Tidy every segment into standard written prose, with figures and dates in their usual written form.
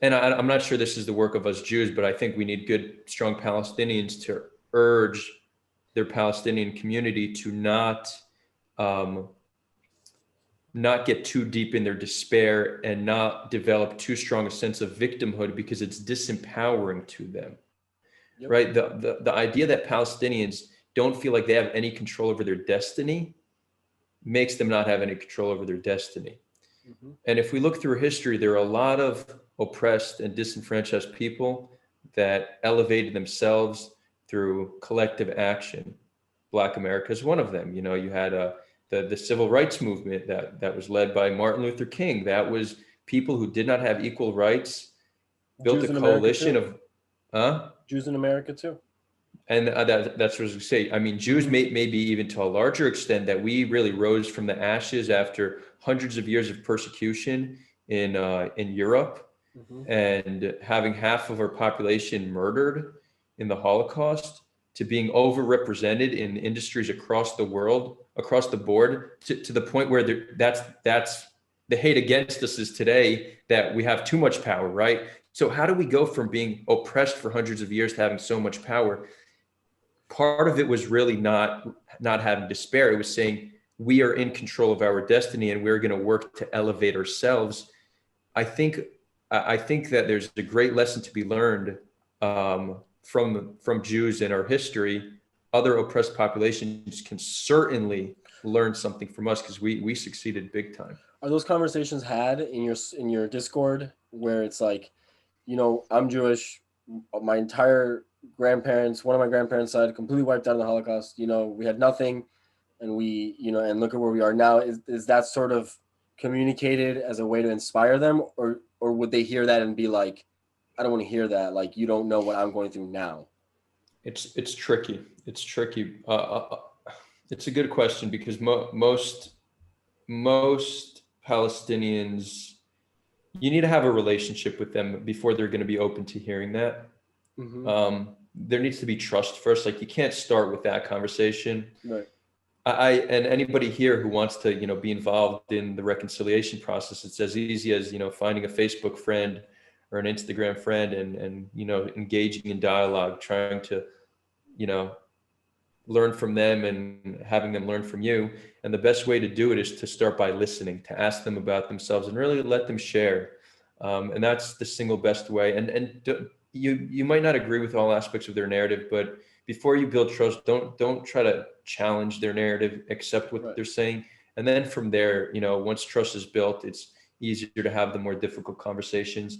and I'm not sure this is the work of us Jews, but I think we need good, strong Palestinians to urge their Palestinian community to um, not get too deep in their despair and not develop too strong a sense of victimhood, because it's disempowering to them. Yep. Right? The idea that Palestinians don't feel like they have any control over their destiny makes them not have any control over their destiny. Mm-hmm. And if we look through history, there are a lot of oppressed and disenfranchised people that elevated themselves through collective action. Black America is one of them. You know, you had the civil rights movement that was led by Martin Luther King. That was people who did not have equal rights, built a Jews in America coalition too. of, huh? Jews in America too. And that's what I was going to say. I mean, Jews Mm-hmm. maybe even to a larger extent, that we really rose from the ashes after hundreds of years of persecution in Europe, Mm-hmm. and having half of our population murdered in the Holocaust, to being overrepresented in industries across the world, across the board, to the point where that's the hate against us is today that we have too much power, right? So how do we go from being oppressed for hundreds of years to having so much power? Part of it was really not having despair. It was saying we are in control of our destiny and we're going to work to elevate ourselves. I think I think that there's a great lesson to be learned from Jews in our history. Other oppressed populations can certainly learn something from us, because we succeeded big time. Are those conversations had in your Discord where it's like, I'm Jewish, my entire grandparents, one of my grandparents' side, completely wiped out in the Holocaust. We had nothing, and and look at where we are now. Is that sort of communicated as a way to inspire them, or would they hear that and be like, I don't want to hear that. Like, you don't know what I'm going through now. It's tricky. It's tricky. It's a good question, because most Palestinians, you need to have a relationship with them before they're going to be open to hearing that. Mm-hmm. There needs to be trust first. Like, you can't start with that conversation. Right. And anybody here who wants to, be involved in the reconciliation process, it's as easy as, finding a Facebook friend or an Instagram friend, and engaging in dialogue, trying to, you know, learn from them and having them learn from you. And the best way to do it is to start by listening, to ask them about themselves and really let them share. And that's the single best way. You might not agree with all aspects of their narrative, but before you build trust, don't try to challenge their narrative, accept what Right. they're saying. And then from there, once trust is built, it's easier to have the more difficult conversations.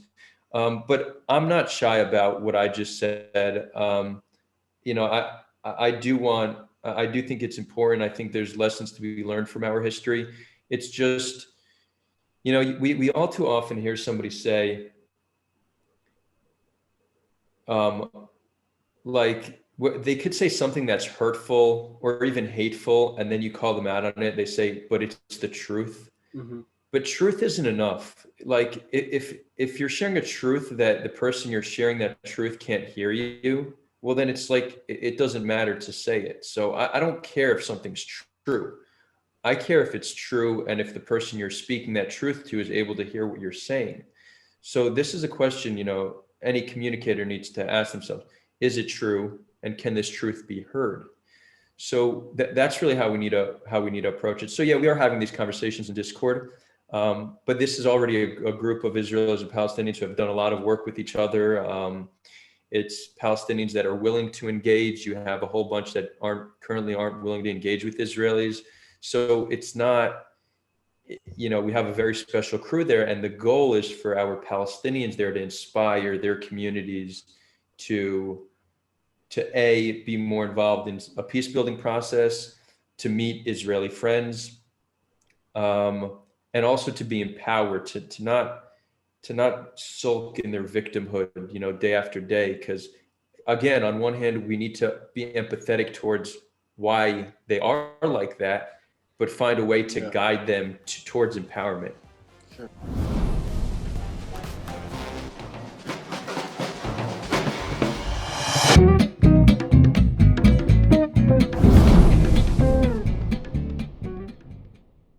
But I'm not shy about what I just said. You know, I I do think it's important. I think there's lessons to be learned from our history. It's just, we all too often hear somebody say, um, like, they could say something that's hurtful or even hateful, and then you call them out on it. They say, but it's the truth. Mm-hmm. But truth isn't enough. Like, if you're sharing a truth that the person you're sharing that truth can't hear you, well, then it's like it doesn't matter to say it. So I don't care if something's true. I care if it's true, and if the person you're speaking that truth to is able to hear what you're saying. So this is a question, any communicator needs to ask themselves: is it true, and can this truth be heard? So that's really how we need to approach it. So yeah, we are having these conversations in Discord. But this is already a group of Israelis and Palestinians who have done a lot of work with each other. It's Palestinians that are willing to engage. You have a whole bunch that currently aren't willing to engage with Israelis. So it's not, we have a very special crew there. And the goal is for our Palestinians there to inspire their communities to be more involved in a peace building process, to meet Israeli friends, and also to be empowered to not sulk in their victimhood, day after day. Because again, on one hand, we need to be empathetic towards why they are like that, but find a way to Yeah. guide them towards empowerment. Sure.